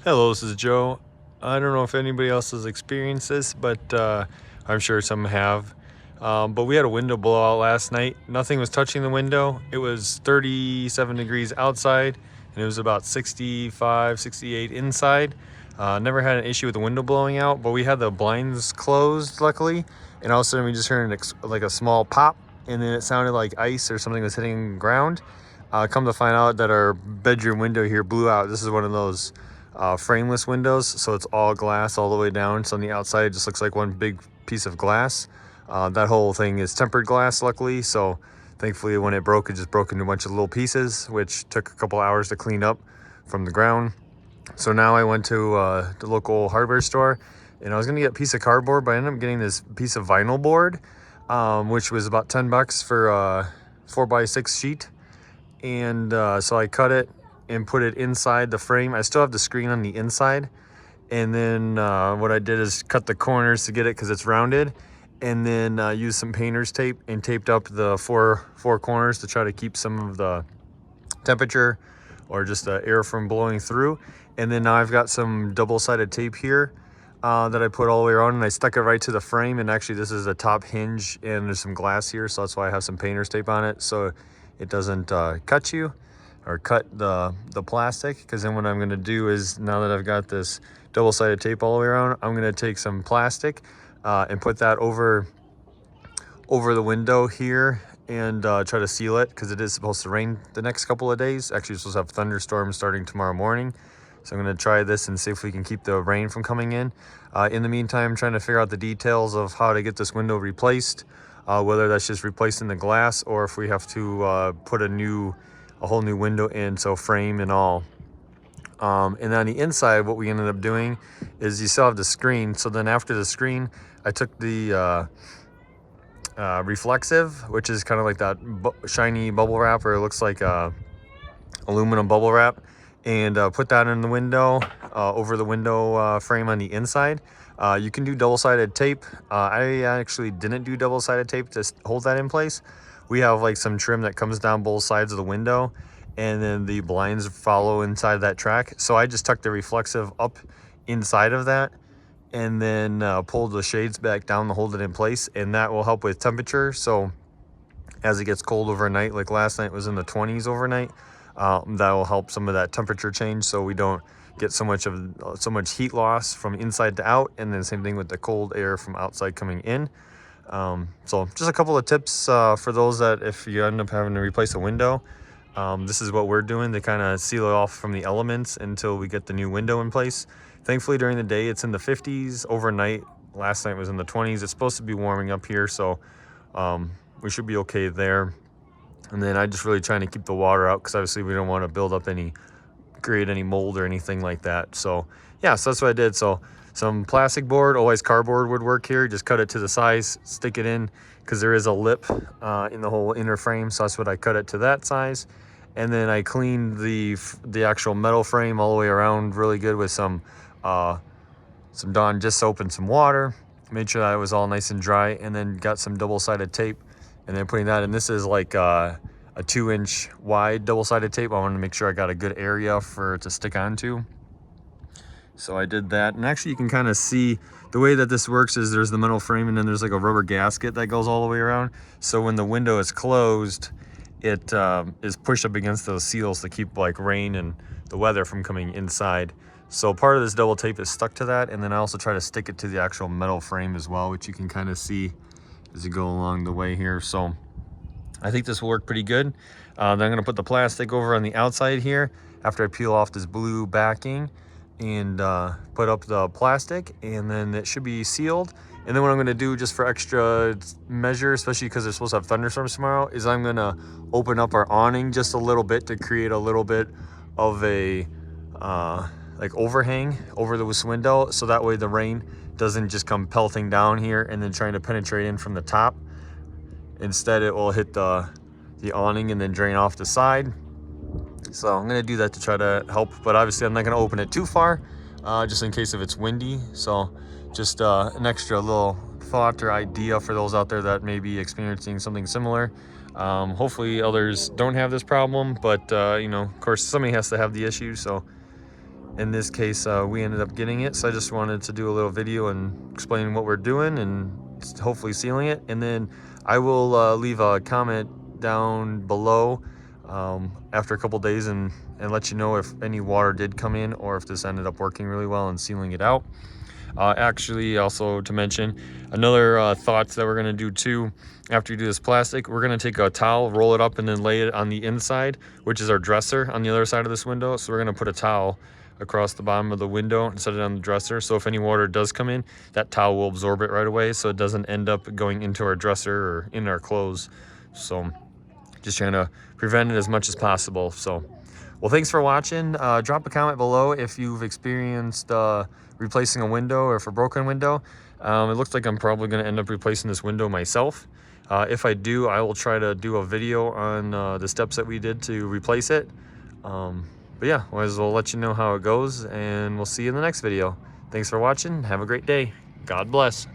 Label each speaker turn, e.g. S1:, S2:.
S1: Hello, this is Joe. I don't know if anybody else has experienced this, but I'm sure some have. But we had a window blowout last night. Nothing was touching the window. It was 37 degrees outside, and it was about 65, 68 inside. Never had an issue with the window blowing out, but we had the blinds closed, luckily, and all of a sudden we just heard like a small pop, and then it sounded like ice or something was hitting the ground. Come to find out that our bedroom window here blew out. This is one of those frameless windows, so it's all glass all the way down. So on the outside it just looks like one big piece of glass. That whole thing is tempered glass, luckily, so thankfully when it broke, it just broke into a bunch of little pieces, which took a couple hours to clean up from the ground. So now I went to the local hardware store, and I was gonna get a piece of cardboard, but I ended up getting this piece of vinyl board, which was about 10 bucks for a 4x6 sheet. And so I cut it and put it inside the frame. I still have the screen on the inside, and then what I did is cut the corners to get it because it's rounded, and then use some painter's tape and taped up the four corners to try to keep some of the temperature or just the air from blowing through. And then now I've got some double-sided tape here that I put all the way around, and I stuck it right to the frame. And actually this is a top hinge, and there's some glass here, so that's why I have some painter's tape on it, so it doesn't cut you or cut the plastic. Because then what I'm going to do is, now that I've got this double-sided tape all the way around, I'm going to take some plastic and put that over the window here and try to seal it, because it is supposed to rain the next couple of days. Actually, we're supposed to have thunderstorms starting tomorrow morning, so I'm going to try this and see if we can keep the rain from coming in. In the meantime, I'm trying to figure out the details of how to get this window replaced, whether that's just replacing the glass or if we have to put a whole new window in, so frame and all. And on the inside, what we ended up doing is, you still have the screen. So then after the screen, I took the reflexive, which is kind of like that shiny bubble wrap, or it looks like aluminum bubble wrap, and put that in the window, over the window frame on the inside. You can do double-sided tape. I actually didn't do double-sided tape to hold that in place. We have like some trim that comes down both sides of the window, and then the blinds follow inside that track. So I just tucked the reflexive up inside of that, and then pulled the shades back down to hold it in place, and that will help with temperature. So as it gets cold overnight, like last night was in the 20s overnight, that will help some of that temperature change, so we don't get so much heat loss from inside to out, and then same thing with the cold air from outside coming in. So just a couple of tips for those that, if you end up having to replace a window, this is what we're doing to kind of seal it off from the elements until we get the new window in place. Thankfully during the day it's in the 50s. Overnight, last night was in the 20s. It's supposed to be warming up here, so we should be okay there. And then I'm just really trying to keep the water out, because obviously we don't want to build up create any mold or anything like that. So yeah, so that's what I did. So some plastic board, always cardboard would work here. Just cut it to the size, stick it in, because there is a lip in the whole inner frame, so that's what I cut it to, that size. And then I cleaned the actual metal frame all the way around really good with some Dawn dish soap and some water. Made sure that it was all nice and dry, and then got some double-sided tape, and then putting that in. This is like a 2-inch wide double-sided tape. I wanted to make sure I got a good area for it to stick onto. So I did that, and actually you can kind of see the way that this works is there's the metal frame, and then there's like a rubber gasket that goes all the way around. So when the window is closed, it is pushed up against those seals to keep like rain and the weather from coming inside. So part of this double tape is stuck to that, and then I also try to stick it to the actual metal frame as well, which you can kind of see as you go along the way here. So I think this will work pretty good. Then I'm going to put the plastic over on the outside here after I peel off this blue backing, and put up the plastic, and then it should be sealed. And then what I'm going to do, just for extra measure, especially because they're supposed to have thunderstorms tomorrow, is I'm going to open up our awning just a little bit to create a little bit of a like overhang over this window, so that way the rain doesn't just come pelting down here and then trying to penetrate in from the top. Instead it will hit the awning and then drain off the side. So I'm going to do that to try to help, but obviously I'm not going to open it too far, just in case if it's windy. So just an extra little thought or idea for those out there that may be experiencing something similar. Hopefully others don't have this problem, but you know, of course somebody has to have the issue. So in this case, we ended up getting it. So I just wanted to do a little video and explain what we're doing and hopefully sealing it. And then I will leave a comment down below after a couple days and let you know if any water did come in or if this ended up working really well and sealing it out. Actually, also to mention, another thought that we're going to do too, after you do this plastic, we're going to take a towel, roll it up, and then lay it on the inside, which is our dresser on the other side of this window. So we're going to put a towel across the bottom of the window and set it on the dresser. So if any water does come in, that towel will absorb it right away, so it doesn't end up going into our dresser or in our clothes. So just trying to prevent it as much as possible. So, well, thanks for watching. Drop a comment below if you've experienced replacing a window or if a broken window. It looks like I'm probably going to end up replacing this window myself. If I do, I will try to do a video on the steps that we did to replace it. But yeah, we'll let you know how it goes, and we'll see you in the next video. Thanks for watching. Have a great day. God bless.